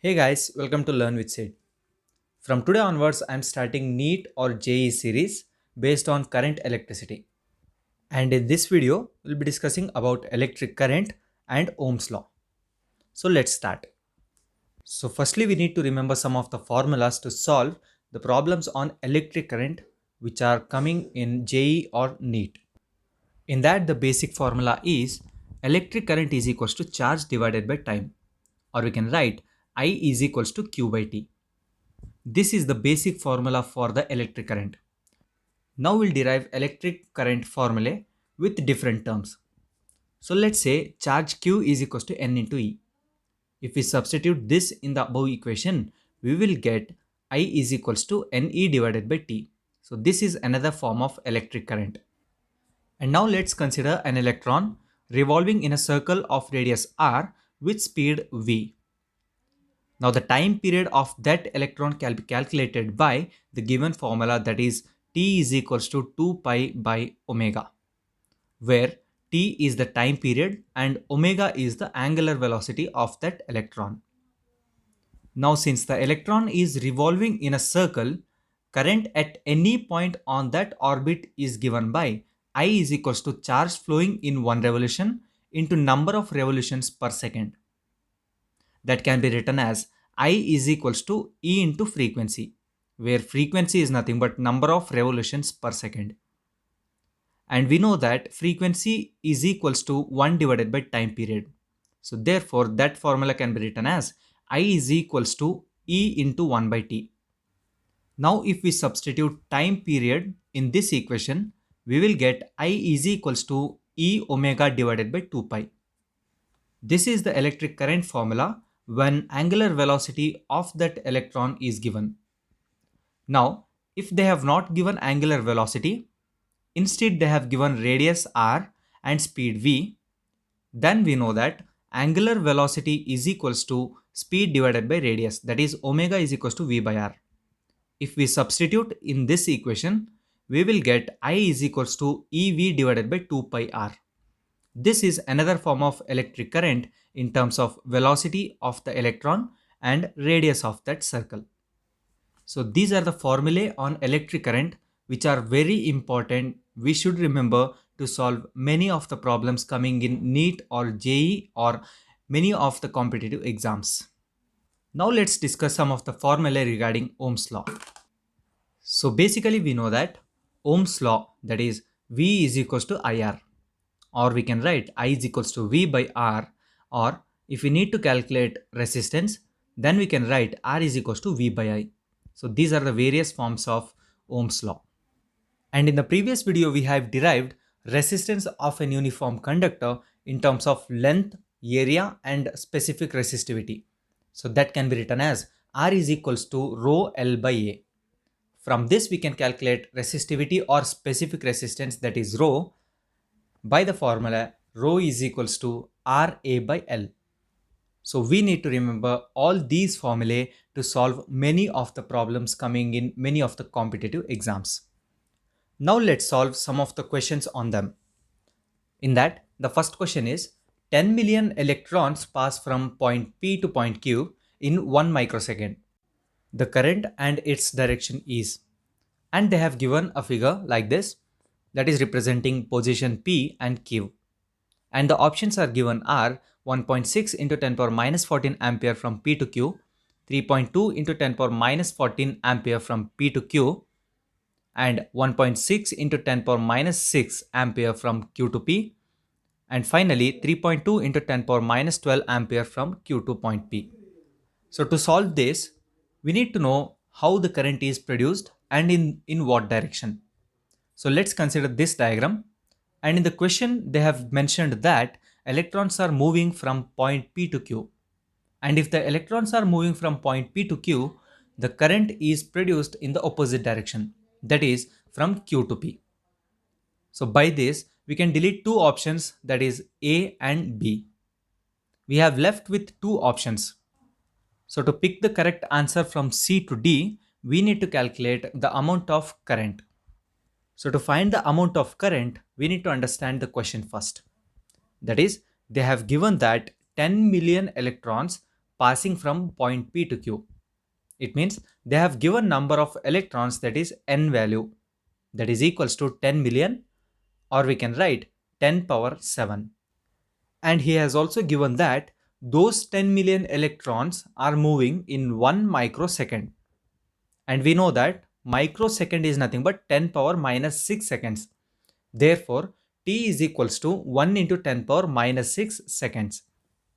Hey guys, welcome to Learn with Sid. From today onwards, I'm starting Neet or JE series based on current electricity. And in this video, we'll be discussing about electric current and Ohm's law. So let's start. So firstly, we need to remember some of the formulas to solve the problems on electric current which are coming in JE or Neet. In that, the basic formula is electric current is equals to charge divided by time, or we can write I is equals to Q by T. This is the basic formula for the electric current. Now we'll derive electric current formulae with different terms. So let's say charge Q is equals to N into E. If we substitute this in the above equation, we will get I is equals to Ne divided by T. So this is another form of electric current. And now let's consider an electron revolving in a circle of radius r with speed v. Now the time period of that electron can be calculated by the given formula, that is T is equals to 2 pi by omega, where T is the time period and omega is the angular velocity of that electron. Now since the electron is revolving in a circle, current at any point on that orbit is given by I is equals to charge flowing in one revolution into number of revolutions per second. That can be written as I is equals to E into frequency, where frequency is nothing but number of revolutions per second. And we know that frequency is equals to 1 divided by time period. So therefore that formula can be written as I is equals to E into 1 by T. Now if we substitute time period in this equation, we will get I is equals to E omega divided by 2 pi. This is the electric current formula when angular velocity of that electron is given. Now, if they have not given angular velocity, instead they have given radius r and speed v, then we know that angular velocity is equals to speed divided by radius, that is omega is equals to v by r. If we substitute in this equation, we will get I is equals to ev divided by 2 pi r. This is another form of electric current in terms of velocity of the electron and radius of that circle. So these are the formulae on electric current which are very important. We should remember to solve many of the problems coming in NEET or JE or many of the competitive exams. Now let's discuss some of the formulae regarding Ohm's law. So basically we know that Ohm's law, that is V is equals to IR, or we can write I is equals to V by R, or if we need to calculate resistance, then we can write R is equals to V by I. So these are the various forms of Ohm's law. And in the previous video, we have derived resistance of an uniform conductor in terms of length, area and specific resistivity. So that can be written as R is equals to rho L by A. From this we can calculate resistivity or specific resistance, that is rho, by the formula rho is equals to Ra by L. So we need to remember all these formulae to solve many of the problems coming in many of the competitive exams. Now let's solve some of the questions on them. In that, the first question is 10 million electrons pass from point P to point Q in 1 microsecond. The current and its direction is, and they have given a figure like this, that is representing position P and Q. And the options are given are 1.6 into 10 power minus 14 ampere from P to Q, 3.2 into 10 power minus 14 ampere from P to Q, and 1.6 into 10 power minus 6 ampere from Q to P, and finally 3.2 into 10 power minus 12 ampere from Q to point P. So to solve this, we need to know how the current is produced and in what direction. So let's consider this diagram. And in the question, they have mentioned that electrons are moving from point P to Q. And if the electrons are moving from point P to Q, the current is produced in the opposite direction, that is from Q to P. So by this, we can delete two options, that is A and B. We have left with two options. So to pick the correct answer from C to D, we need to calculate the amount of current. So to find the amount of current, we need to understand the question first. That is, they have given that 10 million electrons passing from point P to Q. It means they have given number of electrons, that is n value, that is equals to 10 million, or we can write 10 power 7. And he has also given that those 10 million electrons are moving in 1 microsecond. And we know that microsecond is nothing but 10 power minus 6 seconds. Therefore, t is equals to 1 into 10 power minus 6 seconds.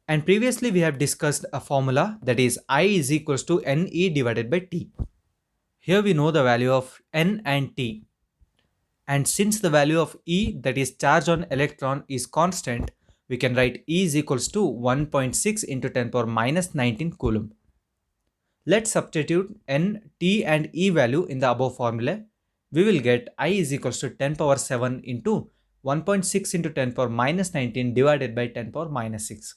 And previously we have discussed a formula, that is I is equals to Ne divided by T. Here we know the value of N and T. And since the value of E, that is charge on electron, is constant, we can write E is equals to 1.6 into 10 power minus 19 coulomb. Let's substitute N, T and E value in the above formula. We will get I is equals to 10 power 7 into 1.6 into 10 power minus 19 divided by 10 power minus 6.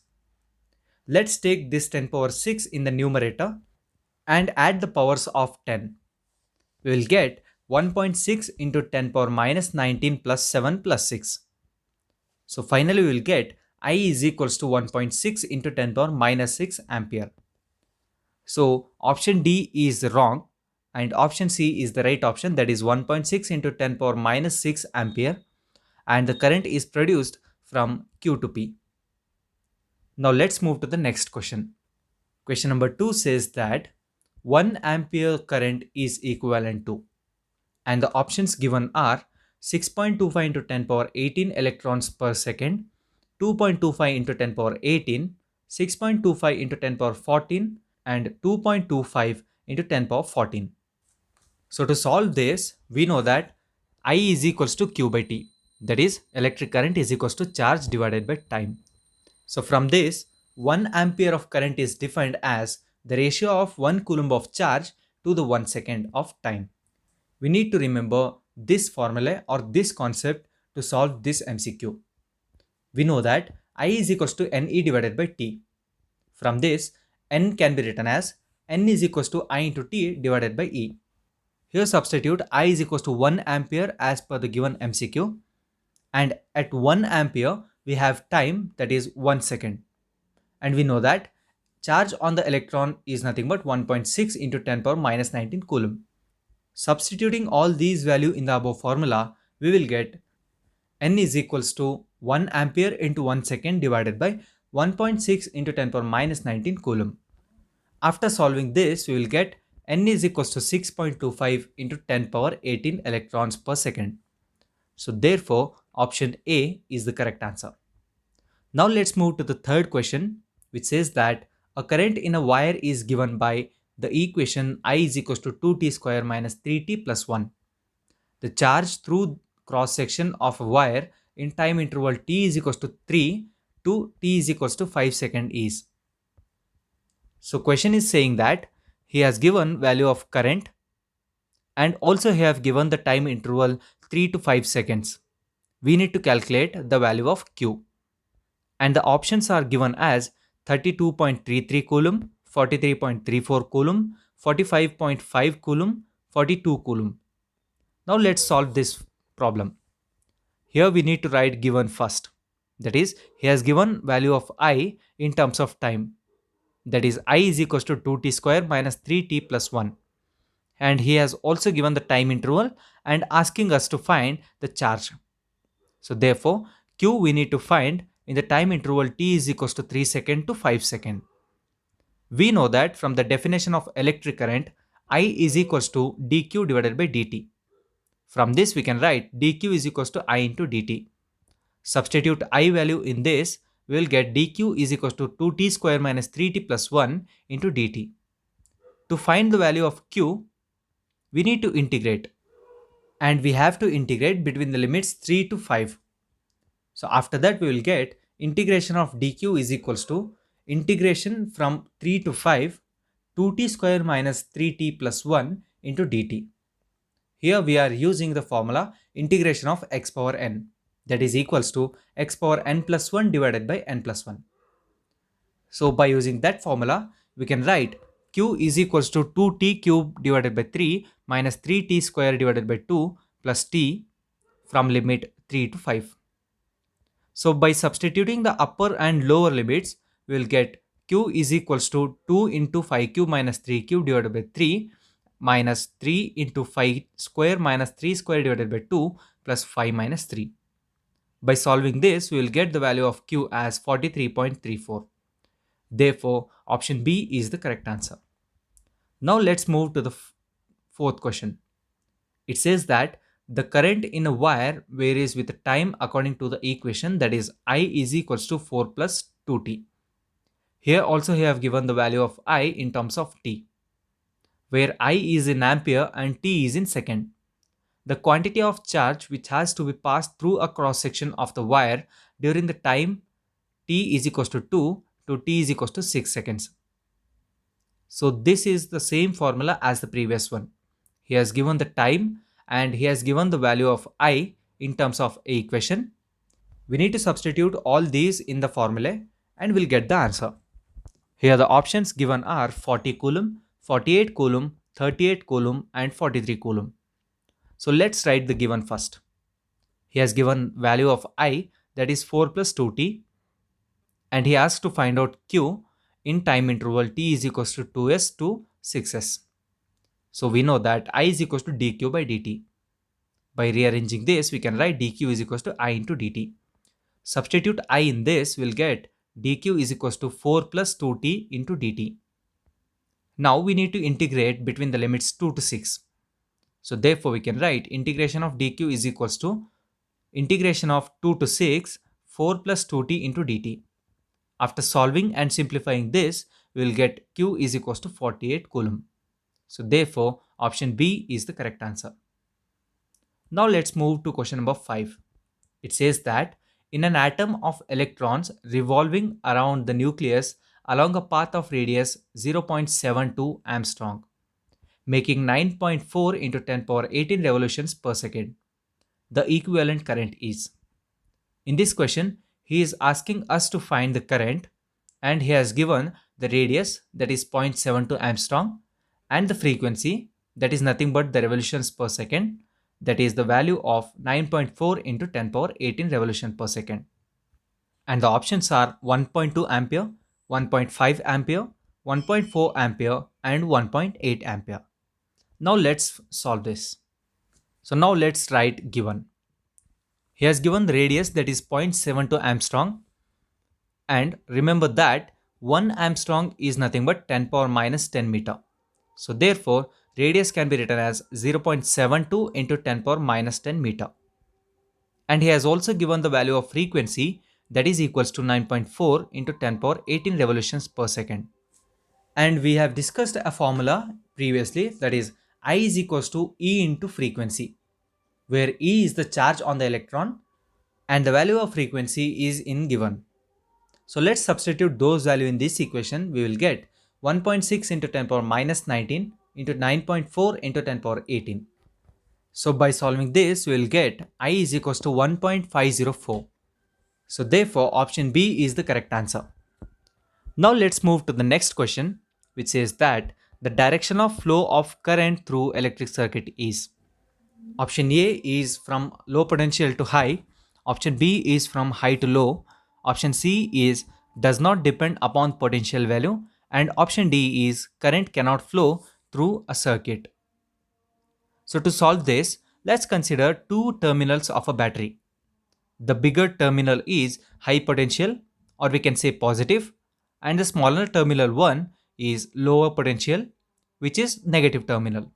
Let's take this 10 power 6 in the numerator and add the powers of 10. We will get 1.6 into 10 power minus 19 plus 7 plus 6. So finally we will get I is equals to 1.6 into 10 power minus 6 ampere. So option D is wrong and option C is the right option, that is 1.6 into 10 power minus 6 ampere, and the current is produced from Q to P. Now let's move to the next question. Question number 2 says that 1 ampere current is equivalent to, and the options given are 6.25 into 10 power 18 electrons per second, 2.25 into 10 power 18, 6.25 into 10 power 14, and 2.25 into 10 power 14. So to solve this, we know that I is equals to Q by T, that is electric current is equals to charge divided by time. So from this, 1 ampere of current is defined as the ratio of 1 coulomb of charge to the 1 second of time. We need to remember this formula or this concept to solve this MCQ. We know that I is equals to Ne divided by T. From this, N can be written as N is equals to I into T divided by E. Here substitute I is equals to 1 ampere as per the given MCQ, and at 1 ampere we have time, that is 1 second. And we know that charge on the electron is nothing but 1.6 into 10 power minus 19 coulomb. Substituting all these values in the above formula, we will get N is equals to 1 ampere into 1 second divided by 1.6 into 10 power minus 19 coulomb. After solving this, we will get N is equals to 6.25 into 10 power 18 electrons per second. So therefore, option A is the correct answer. Now let's move to the third question, which says that a current in a wire is given by the equation I is equals to 2t square minus 3t plus 1. The charge through cross section of a wire in time interval t is equals to 3 to t is equals to 5 second is. So question is saying that he has given value of current and also he have given the time interval 3 to 5 seconds. We need to calculate the value of Q. And the options are given as 32.33 coulomb, 43.34 coulomb, 45.5 coulomb, 42 coulomb. Now let's solve this problem. Here we need to write given first. That is, he has given value of I in terms of time. That is, I is equals to 2t square minus 3t plus 1. And he has also given the time interval and asking us to find the charge. So therefore, Q we need to find in the time interval t is equals to 3 second to 5 second. We know that from the definition of electric current, I is equals to dq divided by dt. From this we can write dq is equals to I into dt. Substitute I value in this, we will get dq is equals to 2t square minus 3t plus 1 into dt. To find the value of q, we need to integrate. And we have to integrate between the limits 3 to 5. So after that we will get integration of dq is equals to integration from 3 to 5 2t square minus 3t plus 1 into dt. Here we are using the formula integration of x power n, that is equals to x power n plus 1 divided by n plus 1. So by using that formula, we can write q is equals to 2t cube divided by 3 minus 3t square divided by 2 plus t from limit 3 to 5. So by substituting the upper and lower limits, we will get Q is equals to 2 into 5Q minus 3Q divided by 3 minus 3 into 5 square minus 3 square divided by 2 plus 5 minus 3. By solving this, we will get the value of Q as 43.34. Therefore, option B is the correct answer. Now let's move to the fourth question. It says that the current in a wire varies with time according to the equation, that is I is equals to 4 plus 2t. Here also we have given the value of I in terms of t, where I is in ampere and t is in second. The quantity of charge which has to be passed through a cross section of the wire during the time t is equals to 2 to t is equals to 6 seconds. So this is the same formula as the previous one. He has given the time and he has given the value of I in terms of a equation. We need to substitute all these in the formula and we'll get the answer. Here the options given are 40 coulomb, 48 coulomb, 38 coulomb and 43 coulomb. So let's write the given first. He has given value of I, that is 4 plus 2t, and he asks to find out Q in time interval t is equals to 2s to 6s. So we know that I is equals to dq by dt. By rearranging this, we can write dq is equals to I into dt. Substitute I in this, we'll get dq is equals to 4 plus 2t into dt. Now we need to integrate between the limits 2 to 6. So therefore we can write integration of dq is equals to integration of 2 to 6 4 plus 2t into dt. After solving and simplifying this, we will get q is equals to 48 coulomb. So therefore option B is the correct answer. Now let's move to question number 5. It says that in an atom of electrons revolving around the nucleus along a path of radius 0.72 Armstrong, making 9.4 into 10 power 18 revolutions per second, the equivalent current is. In this question, he is asking us to find the current and he has given the radius, that is 0.72 Armstrong, and the frequency, that is nothing but the revolutions per second, that is the value of 9.4 into 10 power 18 revolution per second. And the options are 1.2 ampere, 1.5 ampere, 1.4 ampere and 1.8 ampere. Now let's solve this. So now let's write given. He has given the radius, that is 0.72 Armstrong, and remember that 1 Armstrong is nothing but 10 power minus 10 meter. So therefore radius can be written as 0.72 into 10 power minus 10 meter. And he has also given the value of frequency, that is equals to 9.4 into 10 power 18 revolutions per second. And we have discussed a formula previously, that is I is equals to E into frequency, where E is the charge on the electron and the value of frequency is in given. So let's substitute those values in this equation. We will get 1.6 into 10 power minus 19 into 9.4 into 10 power 18. So by solving this, we will get I is equals to 1.504. So therefore option B is the correct answer. Now let's move to the next question, which says that the direction of flow of current through electric circuit is. Option A is from low potential to high, option B is from high to low, option C is does not depend upon potential value, and option D is current cannot flow through a circuit. So to solve this, let's consider two terminals of a battery. The bigger terminal is high potential, or we can say positive, and the smaller terminal one is lower potential, which is negative terminal.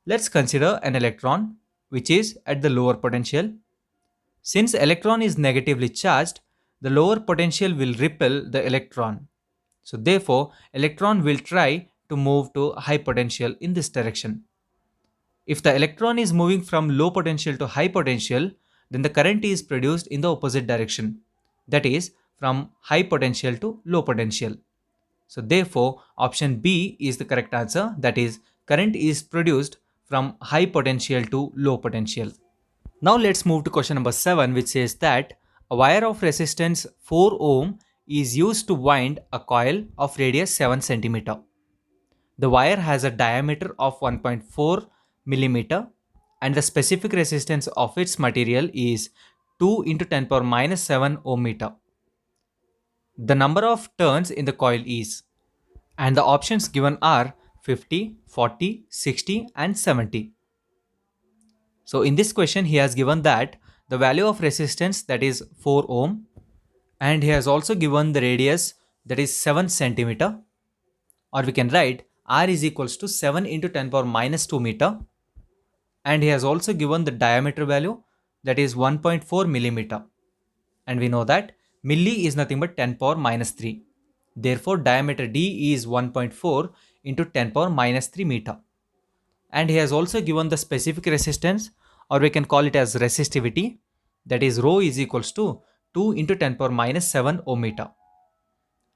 Let's consider an electron which is at the lower potential. Since electron is negatively charged, the lower potential will repel the electron. So therefore, electron will try to move to high potential in this direction. If the electron is moving from low potential to high potential, then the current is produced in the opposite direction, that is from high potential to low potential. So therefore, option B is the correct answer, that is current is produced from high potential to low potential. Now let's move to question number 7, which says that a wire of resistance 4 ohm is used to wind a coil of radius 7 cm. The wire has a diameter of 1.4 millimeter and the specific resistance of its material is 2 into 10 power minus 7 ohm meter. the number of turns in the coil is, and the options given are 50, 40, 60 and 70. So in this question he has given that the value of resistance, that is 4 ohm, and he has also given the radius, that is 7 centimeter, or we can write R is equals to 7 into 10 power minus 2 meter, and he has also given the diameter value, that is 1.4 millimeter, and we know that milli is nothing but 10 power minus 3. Therefore diameter D is 1.4 into 10 power minus 3 meter. And he has also given the specific resistance, or we can call it as resistivity, that is rho is equals to 2 into 10 power minus 7 ohm meter.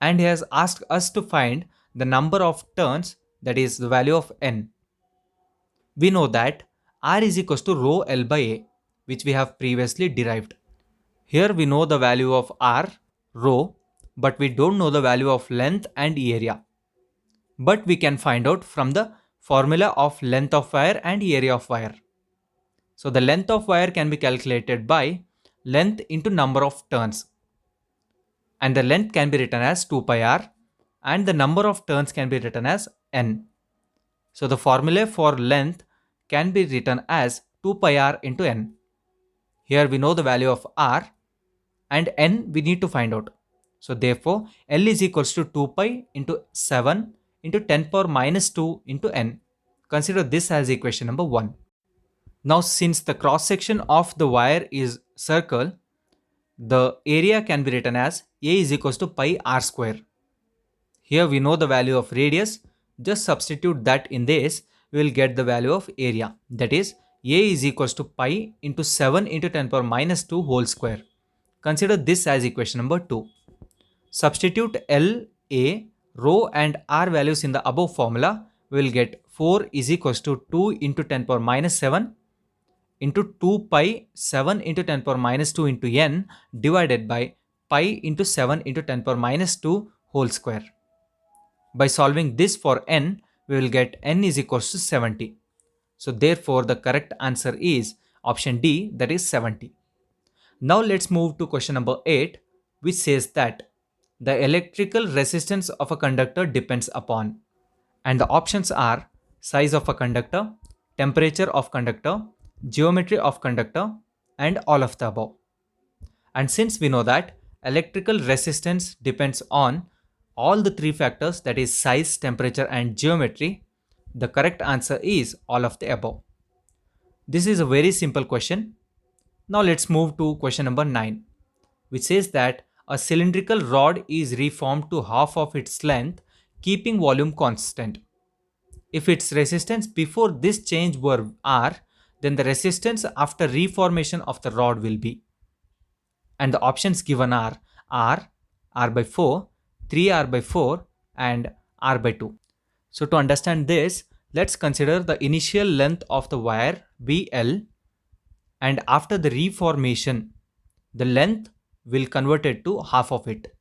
And he has asked us to find the number of turns, that is the value of N. We know that R is equals to rho L by A, which we have previously derived. Here we know the value of R, rho, but we don't know the value of length and area. But we can find out from the formula of length of wire and area of wire. So the length of wire can be calculated by length into number of turns. And the length can be written as 2 pi r, and the number of turns can be written as n. So the formula for length can be written as 2 pi r into n. Here we know the value of r, and n we need to find out. So therefore L is equals to 2 pi into 7 into 10 power minus 2 into n. Consider this as equation number 1. Now since the cross section of the wire is circle, the area can be written as A is equals to pi r square. Here we know the value of radius, just substitute that in this, we will get the value of area, that is A is equals to pi into 7 into 10 power minus 2 whole square. Consider this as equation number 2. Substitute L, A, rho and R values in the above formula, we will get 4 is equals to 2 into 10 power minus 7 into 2 pi 7 into 10 power minus 2 into n divided by pi into 7 into 10 power minus 2 whole square. By solving this for n, we will get n is equals to 70. So therefore the correct answer is option D, that is 70. Now let's move to question number 8, which says that the electrical resistance of a conductor depends upon, and the options are size of a conductor, temperature of conductor, geometry of conductor, and all of the above. And since we know that electrical resistance depends on all the three factors, that is size, temperature and geometry, the correct answer is all of the above. This is a very simple question. Now let's move to question number 9, which says that a cylindrical rod is reformed to half of its length, keeping volume constant. If its resistance before this change were R, then the resistance after reformation of the rod will be. And the options given are R, R by 4, 3R by 4 and R by 2. So to understand this, let's consider the initial length of the wire BL, and after the reformation, the length will convert it to half of it.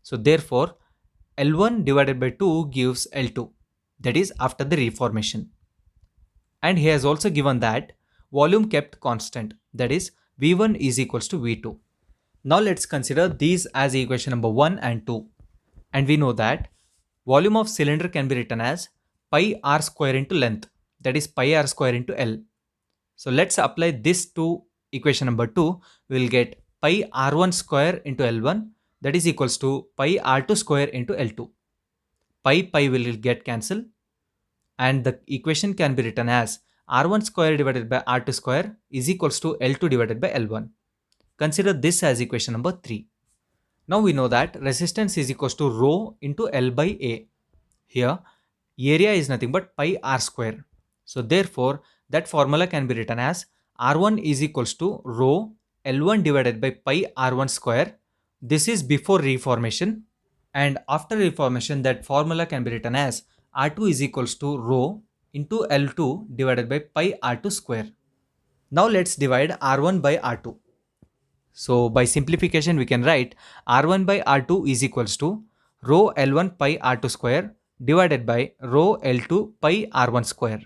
So therefore, L1 divided by 2 gives L2, that is after the reformation. And he has also given that volume kept constant, that is V1 is equals to V2. Now let's consider these as equation number 1 and 2. And we know that volume of cylinder can be written as pi r square into length, that is pi r square into L. So let's apply this to equation number 2. We will get pi r1 square into L1, that is equals to pi r2 square into L2. Pi will get cancelled, and the equation can be written as r1 square divided by r2 square is equals to L2 divided by L1. Consider this as equation number 3. Now we know that resistance is equals to rho into L by A. Here area is nothing but pi r square. So therefore that formula can be written as R1 is equals to rho L1 divided by pi R1 square. This is before reformation, and after reformation that formula can be written as R2 is equals to rho into L2 divided by pi R2 square. Now let's divide R1 by R2. So by simplification we can write R1 by R2 is equals to rho L1 pi R2 square divided by rho L2 pi R1 square.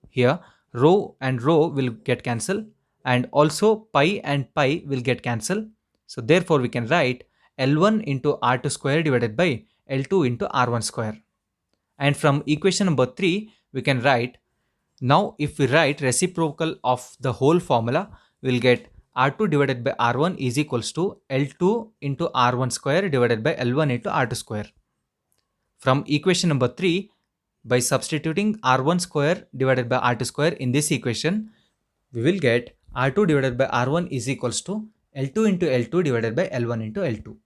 Here rho and rho will get cancelled, and also pi and pi will get cancelled. So therefore we can write L1 into R2 square divided by L2 into R1 square. And from equation number 3, we can write, now if we write reciprocal of the whole formula, we will get R2 divided by R1 is equals to L2 into R1 square divided by L1 into R2 square. From equation number 3, by substituting R1 square divided by R2 square in this equation, we will get R2 divided by R1 is equals to L2 into L2 divided by L1 into L2.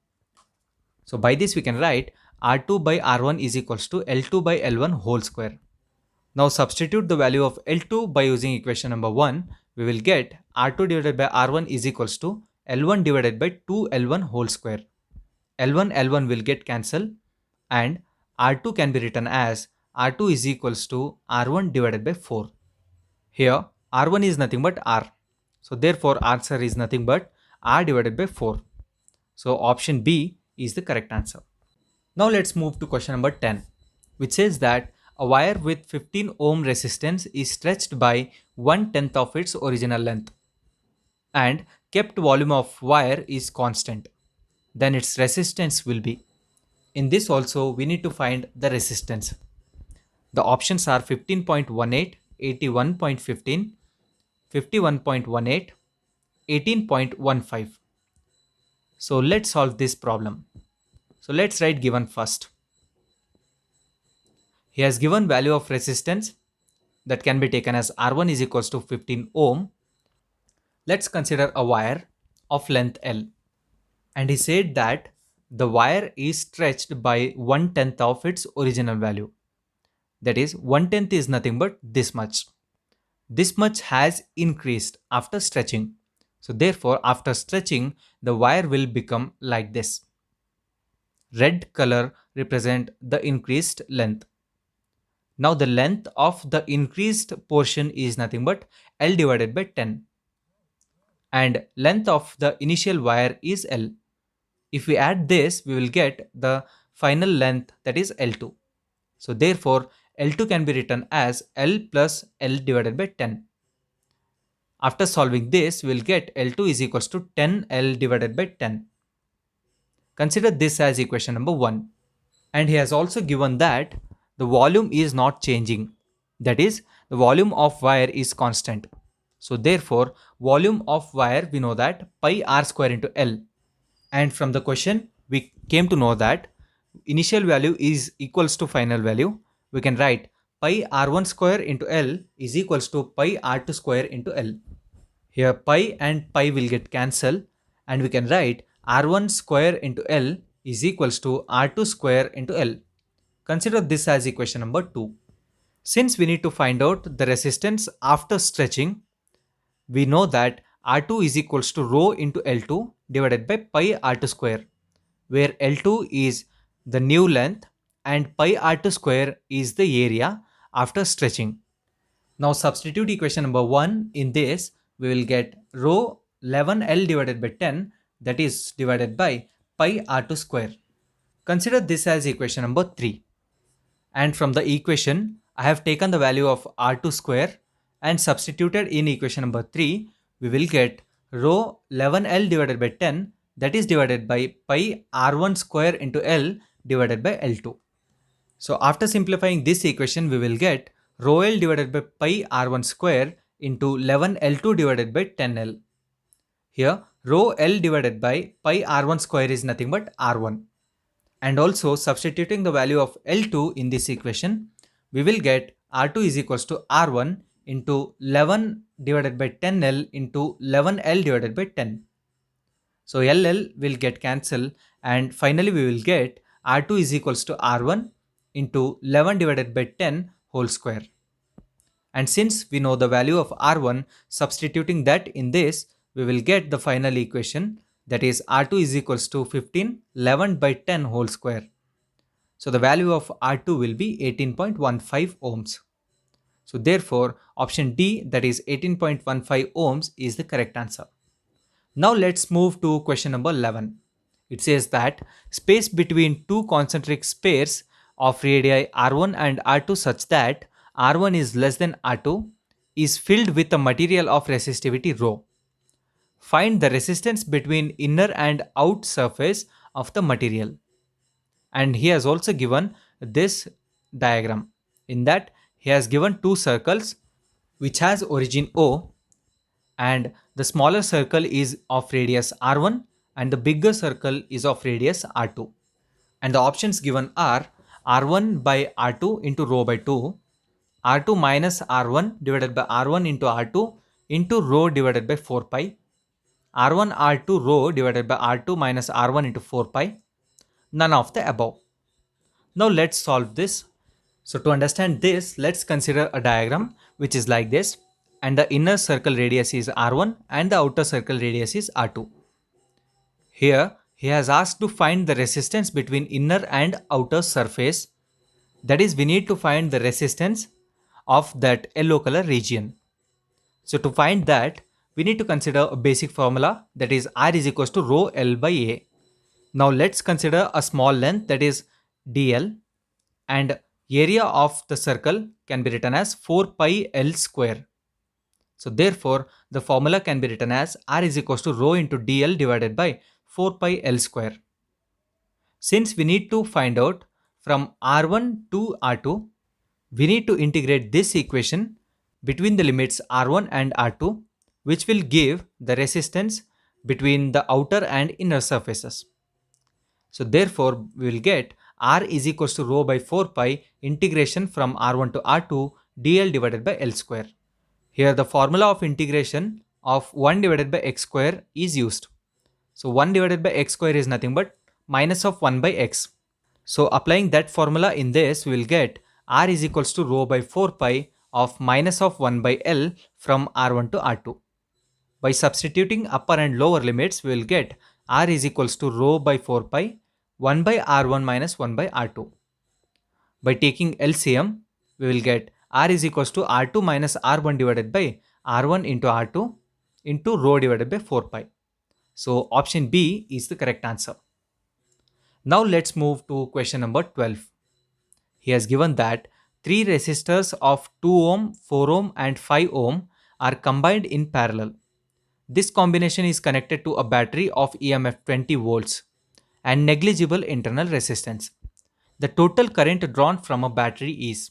So by this we can write R2 by R1 is equals to L2 by L1 whole square. Now substitute the value of L2 by using equation number 1, we will get R2 divided by R1 is equals to L1 divided by 2L1 whole square. L1 will get cancelled and R2 can be written as R2 is equals to R1 divided by 4. Here R1 is nothing but R. So therefore answer is nothing but R divided by 4. So option B is the correct answer. Now let's move to question number 10, which says that a wire with 15 ohm resistance is stretched by 1/10 of its original length and kept volume of wire is constant. Then its resistance will be. In this also we need to find the resistance. The options are 15.18, 81.15, 51.18, 18.15. So let's solve this problem. So let's write given first. He has given value of resistance that can be taken as R1 is equals to 15 ohm. Let's consider a wire of length L. And he said that the wire is stretched by 1/10 of its original value. That is 1/10 is nothing but this much. This much has increased after stretching. So therefore after stretching the wire will become like this. Red color represent the increased length. Now the length of the increased portion is nothing but L divided by 10. And length of the initial wire is L. If we add this, we will get the final length, that is L2. So therefore L2 can be written as L plus L divided by 10. After solving this, we will get L2 is equals to 10L divided by 10. Consider this as equation number 1. And he has also given that the volume is not changing. That is, the volume of wire is constant. So therefore, volume of wire, we know that pi r square into L. And from the question, we came to know that initial value is equals to final value. We can write pi r1 square into L is equals to pi r2 square into L. Here pi and pi will get cancelled and we can write r1 square into L is equals to r2 square into L. Consider this as equation number 2. Since we need to find out the resistance after stretching, we know that R2 is equals to rho into L2 divided by pi R2 square, where L2 is the new length and pi R2 square is the area after stretching. Now substitute equation number 1 in this, we will get rho 11L divided by 10, that is divided by pi R2 square. Consider this as equation number 3. And from the equation, I have taken the value of R2 square and substituted in equation number 3, we will get rho 11L divided by 10, that is divided by pi R1 square into L divided by L2. So after simplifying this equation, we will get rho L divided by pi R1 square into 11L2 divided by 10L. Here rho L divided by pi R1 square is nothing but R1. And also substituting the value of L2 in this equation, we will get R2 is equals to R1 into 11 divided by 10L into 11L divided by 10. So LL will get cancelled and finally we will get R2 is equals to R1 into 11 divided by 10 whole square. And since we know the value of R1, substituting that in this, we will get the final equation, that is R2 is equals to 15 11 by 10 whole square. So the value of R2 will be 18.15 ohms. So therefore option D, that is 18.15 ohms, is the correct answer. Now let's move to question number 11. It says that space between two concentric pairs of radii R1 and R2 such that R1 is less than R2 is filled with a material of resistivity rho. Find the resistance between inner and out surface of the material. And he has also given this diagram. In that, he has given two circles which has origin O, and the smaller circle is of radius r1 and the bigger circle is of radius r2. And the options given are r1 by r2 into rho by 2, r2 minus r1 divided by r1 into r2 into rho divided by 4 pi, r1 r2 rho divided by r2 minus r1 into 4 pi, none of the above. Now let's solve this. So to understand this, let's consider a diagram which is like this, and the inner circle radius is r1 and the outer circle radius is r2. Here he has asked to find the resistance between inner and outer surface. That is, we need to find the resistance of that yellow color region. So to find that, we need to consider a basic formula, that is R is equals to rho L by A. Now let's consider a small length, that is dl, and area of the circle can be written as 4 pi L square. So therefore, the formula can be written as R is equals to rho into dl divided by 4 pi L square. Since we need to find out from R1 to R2, we need to integrate this equation between the limits R1 and R2, which will give the resistance between the outer and inner surfaces. So therefore, we will get R is equals to rho by 4 pi integration from R1 to R2 dl divided by L square. Here the formula of integration of 1 divided by x square is used. So 1 divided by x square is nothing but minus of 1 by x. So applying that formula in this, we will get R is equals to rho by 4 pi of minus of 1 by L from R1 to R2. By substituting upper and lower limits, we will get R is equals to rho by 4 pi 1 by R1 minus 1 by R2. By taking LCM, we will get R is equals to R2 minus R1 divided by R1 into R2 into rho divided by 4 pi. So option B is the correct answer. Now let's move to question number 12. He has given that three resistors of 2 ohm, 4 ohm and 5 ohm are combined in parallel. This combination is connected to a battery of EMF 20 volts and negligible internal resistance. The total current drawn from a battery is.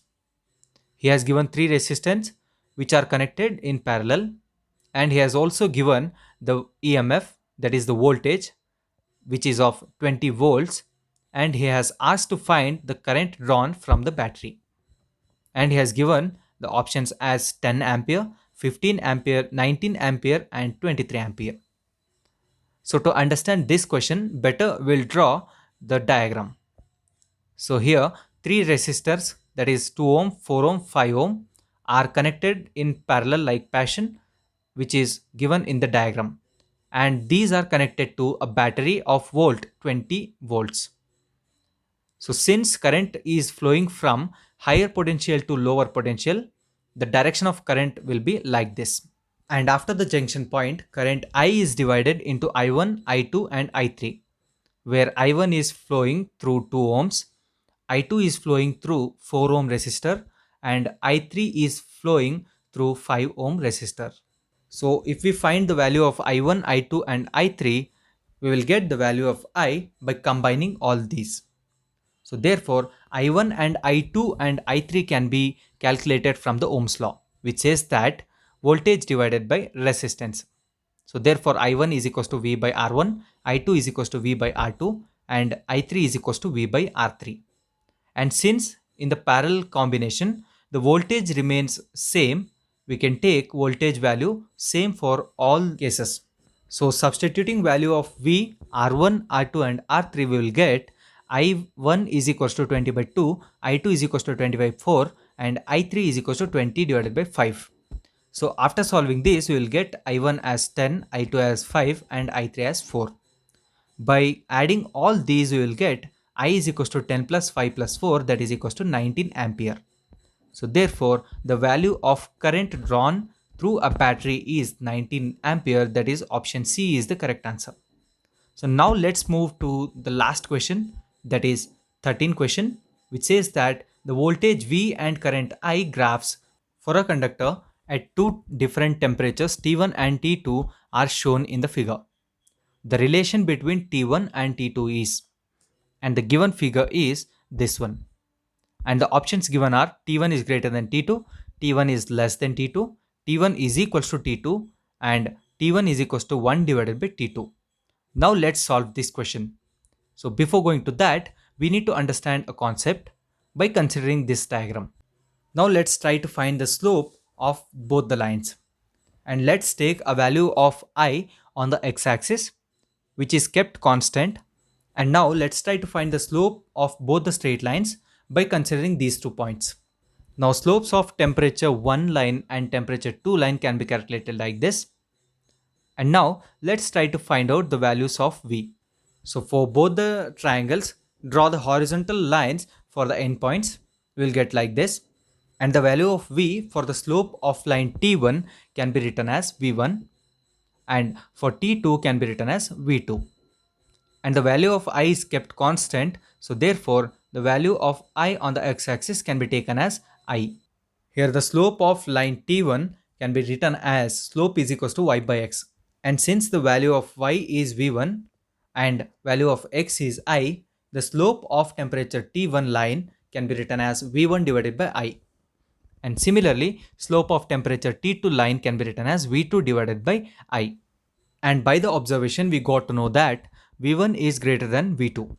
He has given three resistors which are connected in parallel, and he has also given the EMF, that is the voltage, which is of 20 volts, and he has asked to find the current drawn from the battery. And he has given the options as 10 ampere, 15 ampere, 19 ampere and 23 ampere. So to understand this question better, we'll draw the diagram. So here three resistors, that is 2 ohm, 4 ohm, 5 ohm, are connected in parallel like fashion, which is given in the diagram. And these are connected to a battery of volt 20 volts. So since current is flowing from higher potential to lower potential, the direction of current will be like this. And after the junction point, current I is divided into I1, I2 and I3, where I1 is flowing through 2 ohms, I2 is flowing through 4 ohm resistor and I3 is flowing through 5 ohm resistor. So if we find the value of I1, I2 and I3, we will get the value of I by combining all these. So therefore, I1 and I2 and I3 can be calculated from the Ohm's law, which says that voltage divided by resistance. So therefore, I1 is equals to V by R1, I2 is equals to V by R2 and I3 is equals to V by R3. And since in the parallel combination, the voltage remains same, we can take voltage value same for all cases. So substituting value of V, R1, R2 and R3, we will get I1 is equals to 20 by 2, I2 is equals to 20 by 4 and I3 is equals to 20 divided by 5. So after solving this, we will get I1 as 10, I2 as 5 and I3 as 4. By adding all these, we will get I is equals to 10 plus 5 plus 4, that is equals to 19 ampere. So therefore, the value of current drawn through a battery is 19 ampere, that is option C is the correct answer. So now let's move to the last question, that is 13th question, which says that the voltage V and current I graphs for a conductor at two different temperatures T1 and T2 are shown in the figure. the relation between T1 and T2 is, and the given figure is this one. And the options given are T1 is greater than T2, T1 is less than T2, T1 is equals to T2, and T1 is equals to 1 divided by T2. Now let's solve this question. So before going to that, we need to understand a concept by considering this diagram. Now let's try to find the slope of both the lines. And let's take a value of I on the x-axis, which is kept constant. And now let's try to find the slope of both the straight lines by considering these 2 points. Now slopes of temperature 1 line and temperature 2 line can be calculated like this. And now let's try to find out the values of V. So for both the triangles, draw the horizontal lines for the endpoints. We'll get like this. And the value of V for the slope of line T1 can be written as V1, and for T2 can be written as V2. And the value of I is kept constant, so therefore the value of I on the x-axis can be taken as I. Here the slope of line T1 can be written as slope is equals to y by x. And since the value of y is V1 and value of x is I, the slope of temperature T1 line can be written as V1 divided by I. And similarly, slope of temperature T2 line can be written as V2 divided by I. And by the observation, we got to know that V1 is greater than V2.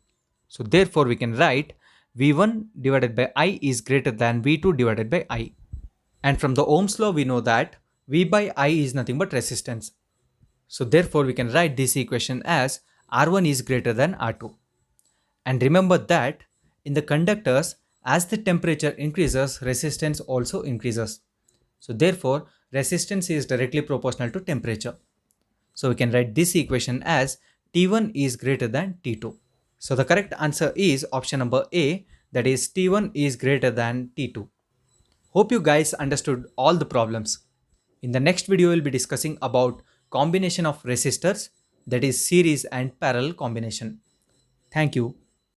So therefore, we can write V1 divided by I is greater than V2 divided by I. And from the Ohm's law, we know that V by I is nothing but resistance. So therefore, we can write this equation as R1 is greater than R2. And remember that in the conductors, as the temperature increases, resistance also increases. So therefore, resistance is directly proportional to temperature. So we can write this equation as T1 is greater than T2. So the correct answer is option number A, that is T1 is greater than T2. Hope you guys understood all the problems. In the next video, we'll be discussing about combination of resistors, that is series and parallel combination. Thank you.